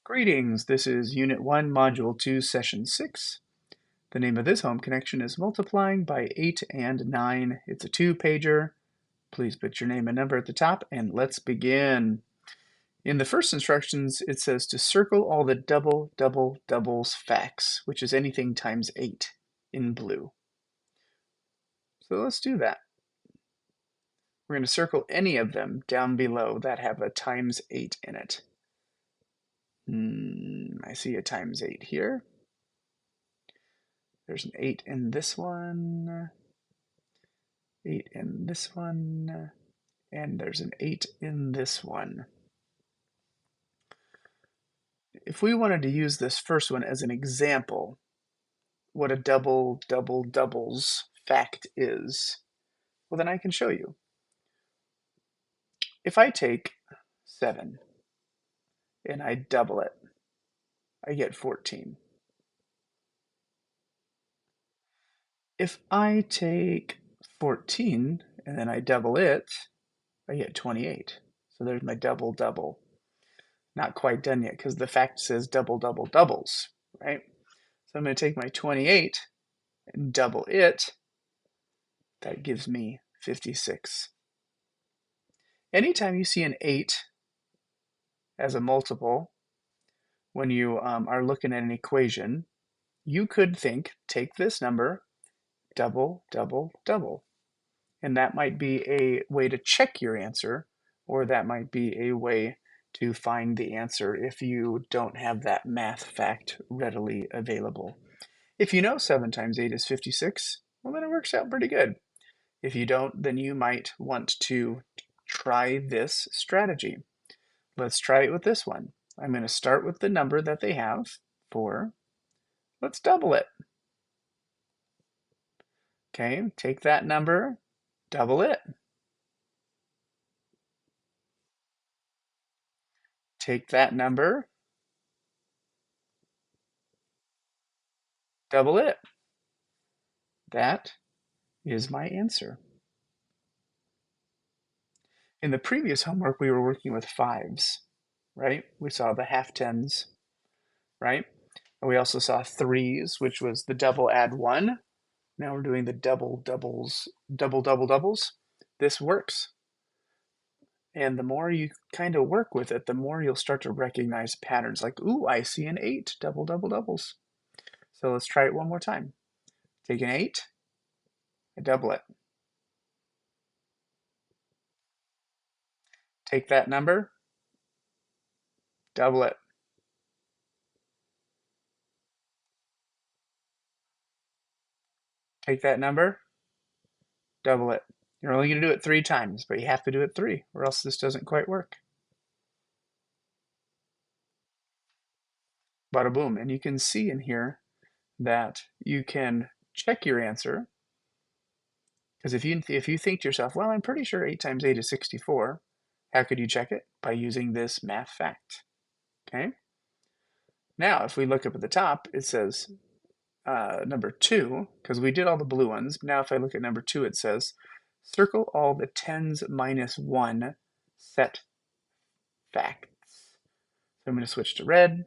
Greetings, this is Unit 1, Module 2, Session 6. The name of this home connection is Multiplying by 8 and 9. It's a two-pager. Please put your name and number at the top, and let's begin. In the first instructions, it says to circle all the doubles facts, which is anything times 8 in blue. So let's do that. We're going to circle any of them down below that have a times 8 in it. I see a times 8 here. There's an 8 in this one, 8 in this one, and there's an 8 in this one. If we wanted to use this first one as an example, what a doubles fact is, well, then I can show you. If I take 7 and I double it, I get 14. If I take 14 and then I double it, I get 28. So there's my double. Not quite done yet because the fact says doubles, right? So I'm going to take my 28 and double it. That gives me 56. Anytime you see an 8 as a multiple, when you are looking at an equation, you could take this number, double. And that might be a way to check your answer, or that might be a way to find the answer if you don't have that math fact readily available. If you know 7 times 8 is 56, well, then it works out pretty good. If you don't, then you might want to try this strategy. Let's try it with this one. I'm going to start with the number that they have, 4. Let's double it. Okay, take that number, double it. Take that number, double it. That is my answer. In the previous homework, we were working with 5s, right? We saw the half tens, right? And we also saw 3s, which was the double add 1. Now we're doing the doubles. This works. And the more you kind of work with it, the more you'll start to recognize patterns like, ooh, I see an 8, doubles. So let's try it one more time. Take an 8, I double it. Take that number, double it. Take that number, double it. You're only going to do it 3 times, but you have to do it 3, or else this doesn't quite work. Bada boom. And you can see in here that you can check your answer. Because if you think to yourself, well, I'm pretty sure 8 times 8 is 64, how could you check it? By using this math fact. Okay. Now, if we look up at the top, it says number 2, because we did all the blue ones. Now, if I look at number 2, it says circle all the tens minus 1 set facts. So I'm going to switch to red.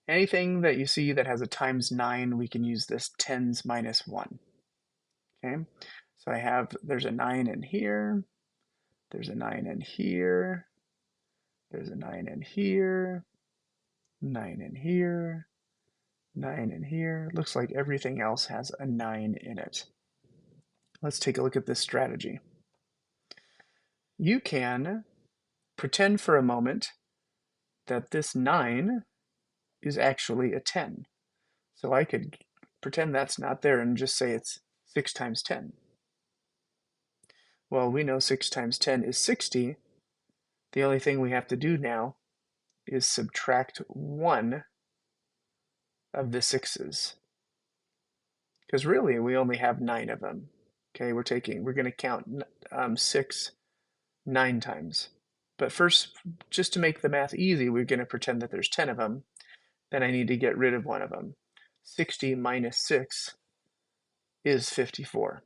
Anything that you see that has a times 9, we can use this tens minus 1. Okay, so there's a 9 in here, there's a 9 in here, there's a 9 in here, 9 in here, 9 in here. Looks like everything else has a 9 in it. Let's take a look at this strategy. You can pretend for a moment that this 9 is actually a 10. So I could pretend that's not there and just say it's 6 times 10. Well, we know 6 times 10 is 60. The only thing we have to do now is subtract 1 of the 6's. Because really, we only have 9 of them. Okay, we're going to count 6 9 times. But first, just to make the math easy, we're going to pretend that there's 10 of them. Then I need to get rid of one of them. 60 minus 6 is 54.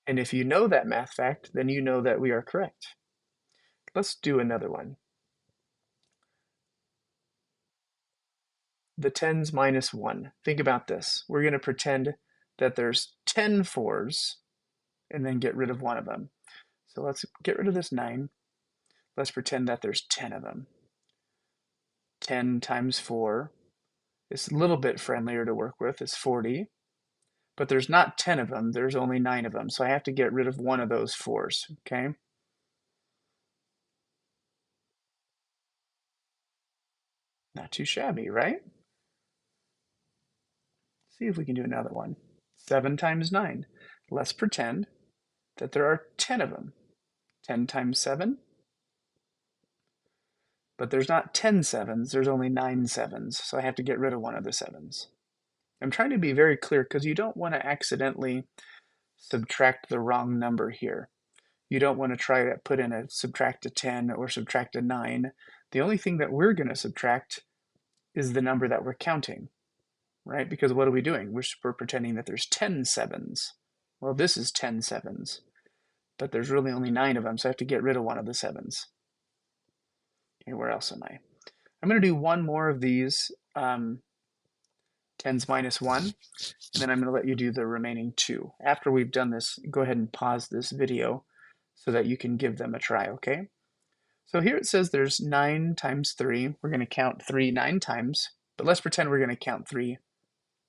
And if you know that math fact, then you know that we are correct. Let's do another one. the tens minus 1. Think about this. We're going to pretend that there's 10 fours and then get rid of one of them. So let's get rid of this 9. Let's pretend that there's 10 of them. 10 times 4 is a little bit friendlier to work with. It's 40. But there's not 10 of them. There's only 9 of them. So I have to get rid of one of those 4s. Okay? Not too shabby, right? See if we can do another one. 7 times 9. Let's pretend that there are 10 of them. 10 times 7. But there's not 10 sevens, there's only 9 sevens. So I have to get rid of one of the sevens. I'm trying to be very clear because you don't want to accidentally subtract the wrong number here. You don't want to try to put in a subtract a 10 or subtract a 9. The only thing that we're going to subtract is the number that we're counting, right? Because what are we doing? We're pretending that there's 10 sevens. Well, this is 10 sevens, but there's really only 9 of them, so I have to get rid of one of the sevens. Okay, where else am I? I'm going to do one more of these 10s minus 1, and then I'm going to let you do the remaining 2. After we've done this, go ahead and pause this video so that you can give them a try, okay? So here it says there's 9 times 3. We're going to count 3 9 times, but let's pretend we're going to count 3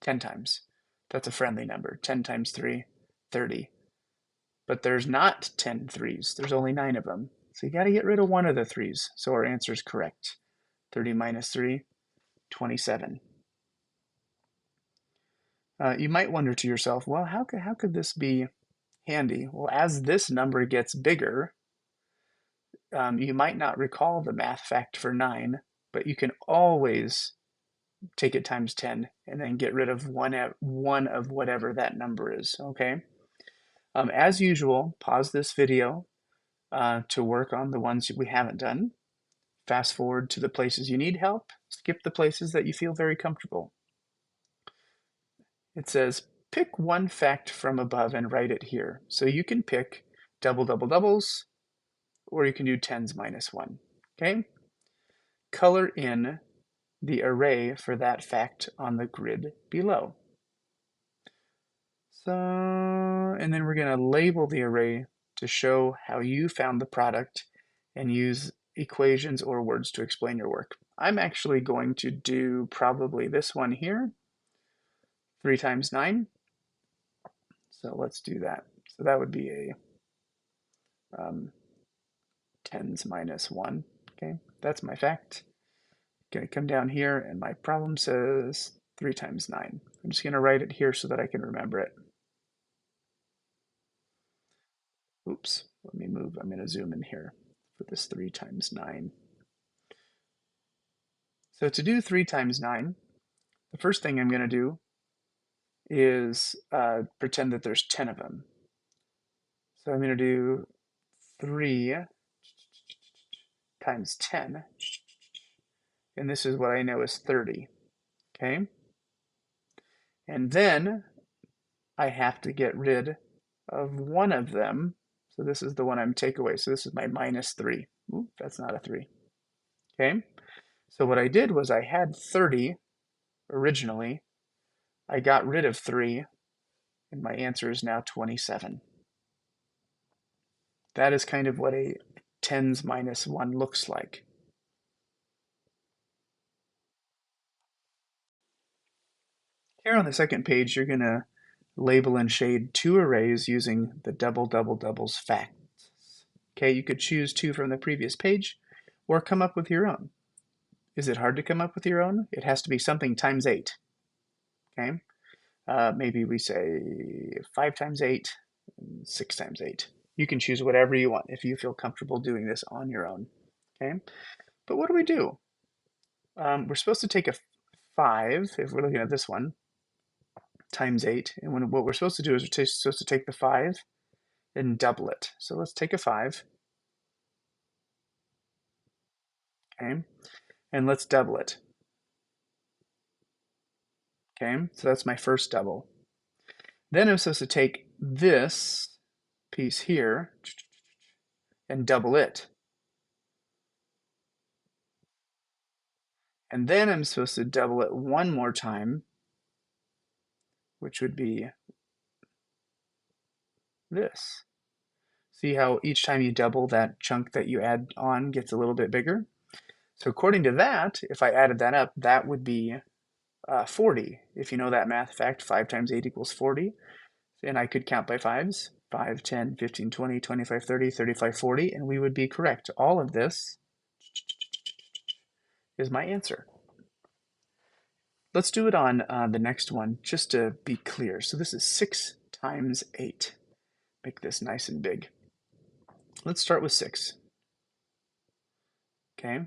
10 times. That's a friendly number. 10 times 3, 30. But there's not 10 3s. There's only 9 of them. So you got to get rid of one of the 3s. So our answer is correct. 30 minus 3, 27. You might wonder to yourself, well, how could this be handy? Well, as this number gets bigger, you might not recall the math fact for 9, but you can always take it times 10 and then get rid of one of whatever that number is, okay? As usual, pause this video to work on the ones we haven't done. Fast forward to the places you need help. Skip the places that you feel very comfortable. It says, pick one fact from above and write it here. So you can pick double double doubles, or you can do tens minus 1, okay? Color in the array for that fact on the grid below. So, and then we're going to label the array to show how you found the product and use equations or words to explain your work. I'm actually going to do probably this one here, 3 times 9. So let's do that. So that would be a tens minus 1. Okay, that's my fact. Going to come down here, and my problem says 3 times 9. I'm just going to write it here so that I can remember it. Oops, let me move. I'm going to zoom in here for this 3 times 9. So to do 3 times 9, the first thing I'm going to do is pretend that there's 10 of them. So I'm going to do 3 times 10, and this is what I know is 30, okay? And then I have to get rid of one of them, so this is the one I'm take away, so this is my minus 3. Ooh, that's not a 3, okay? So what I did was I had 30 originally, I got rid of 3, and my answer is now 27. That is kind of what a tens minus 1 looks like. Here on the second page, you're going to label and shade 2 arrays using the double double doubles facts. Okay, you could choose 2 from the previous page or come up with your own. Is it hard to come up with your own? It has to be something times 8. Okay, maybe we say 5 times 8, 6 times 8. You can choose whatever you want if you feel comfortable doing this on your own. Okay, but what do we do? We're supposed to take a 5, if we're looking at this one, times 8. And what we're supposed to do is we're supposed to take the 5 and double it. So let's take a 5. Okay, and let's double it. Okay, so that's my first double. Then I'm supposed to take this piece here and double it. And then I'm supposed to double it one more time, which would be this. See how each time you double, that chunk that you add on gets a little bit bigger? So according to that, if I added that up, that would be 40. If you know that math fact, 5 times 8 equals 40. And I could count by fives, 5, 10, 15, 20, 25, 30, 35, 40, and we would be correct. All of this is my answer. Let's do it on the next one, just to be clear. So this is 6 times 8. Make this nice and big. Let's start with 6. Okay.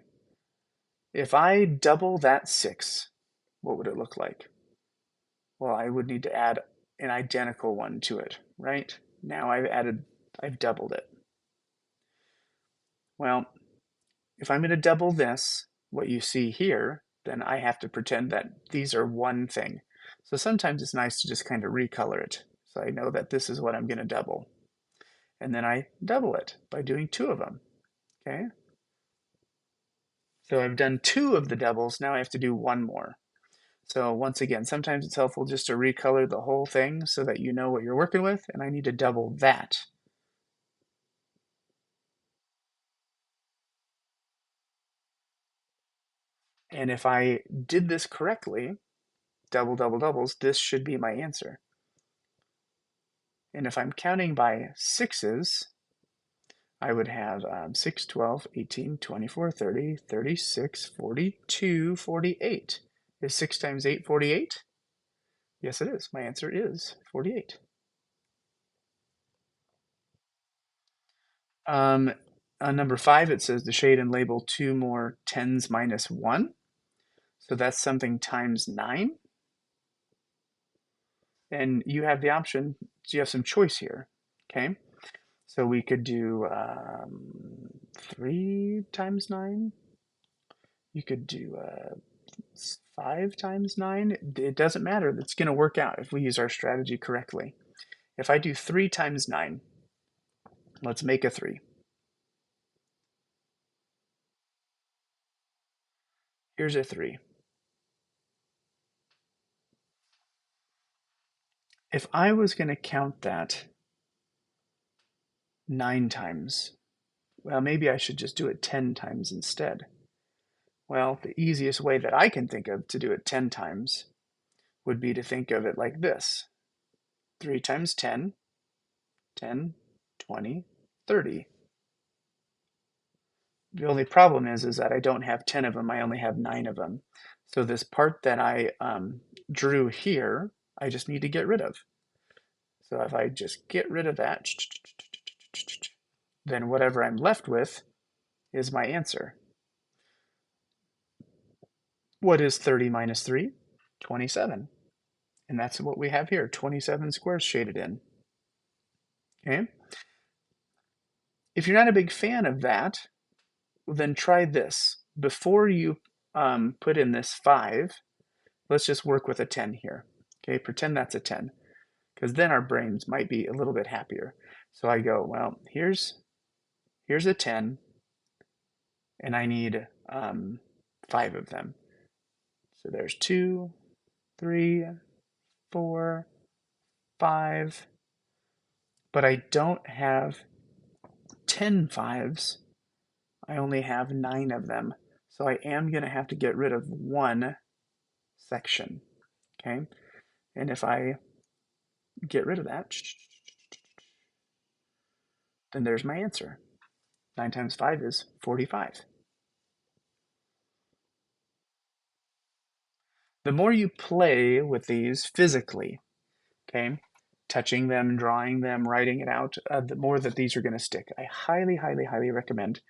If I double that 6, what would it look like? Well, I would need to add an identical one to it, right? Now I've doubled it. Well, if I'm going to double this, what you see here, then I have to pretend that these are one thing. So sometimes it's nice to just kind of recolor it. So I know that this is what I'm going to double. And then I double it by doing 2 of them, okay? So I've done 2 of the doubles, now I have to do 1 more. So once again, sometimes it's helpful just to recolor the whole thing so that you know what you're working with, and I need to double that. And if I did this correctly, double, double, doubles, this should be my answer. And if I'm counting by 6s, I would have 6, 12, 18, 24, 30, 36, 42, 48. Is 6 times 8 48? Yes, it is. My answer is 48. On number 5, it says to shade and label 2 more 10s minus 1. So that's something times 9. And you have the option, so you have some choice here, okay? So we could do 3 times 9. You could do 5 times 9. It doesn't matter. It's going to work out if we use our strategy correctly. If I do 3 times 9, let's make a 3. Here's a 3. If I was going to count that 9 times, well, maybe I should just do it 10 times instead. Well, the easiest way that I can think of to do it 10 times would be to think of it like this. 3 times 10, 10, 20, 30. The only problem is that I don't have 10 of them, I only have 9 of them. So this part that I drew here, I just need to get rid of. So if I just get rid of that, then whatever I'm left with is my answer. What is 30 minus 3? 27. And that's what we have here, 27 squares shaded in. Okay. If you're not a big fan of that, then try this. Before you put in this 5, let's just work with a 10 here. Okay, pretend that's a 10, because then our brains might be a little bit happier. So I go, well, here's a 10, and I need 5 of them. So there's 2, 3, 4, 5, but I don't have 10 5s. I only have 9 of them. So I am going to have to get rid of one section. Okay. And if I get rid of that, then there's my answer. 9 times 5 is 45. The more you play with these physically, okay, touching them, drawing them, writing it out, the more that these are going to stick. I highly, highly, highly recommend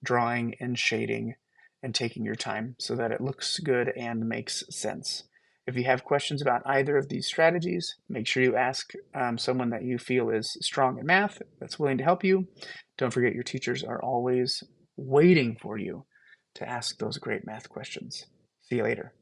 drawing and shading and taking your time so that it looks good and makes sense. If you have questions about either of these strategies, make sure you ask someone that you feel is strong in math that's willing to help you. Don't forget your teachers are always waiting for you to ask those great math questions. See you later.